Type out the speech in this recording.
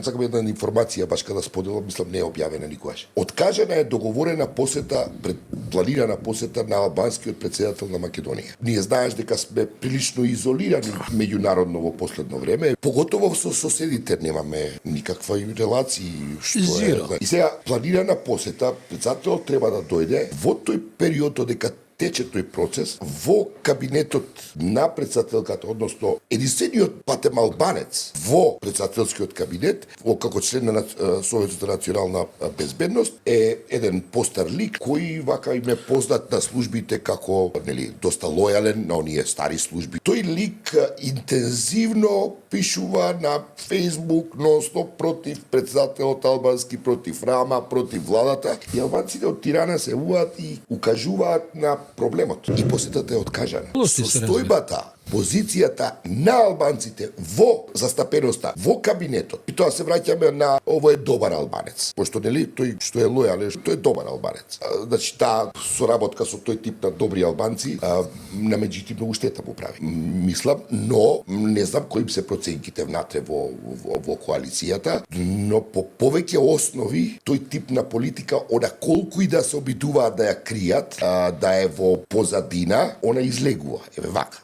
Сакам една информација, баш када споделам, мислам не е објавена никогаш. Откажана е договорена посета, планирана посета на албанскиот претседател на Македонија. Ние знаеш дека сме прилично изолирани меѓународно во последно време, поготово со соседите немаме никаква релации, што е. И сега планирана посета, претседателот треба да дојде во тој период дека тече тој процес во кабинетот на претседателката, односно единствениот патем албанец во претседателскиот кабинет, како член на Советот за национална безбедност, е еден постар лик кој вака им е познат на службите како, нели, доста лојален на оние стари служби. Тој лик интензивно пишува на Facebook нон-стоп против претседателот албански, против Рама, против владата, и албанците од Тирана се уваат и укажуваат на проблемот. И посетата е откажана. Состојбата, позицијата на албанците во застапеноста, во кабинетот. И тоа се враќаме на овој добар албанец. Пошто нели тој што е лојален, тој е добар албанец. Значи таа соработка со тој тип на добри албанци на меѓутоа многу штета му прави. Мислам, но не знам кои се проценките внатре во коалицијата, но по повеќе основи тој тип на политика, она колку и да се обидуваат да ја кријат, да е во позадина, она излегува. Еве вака.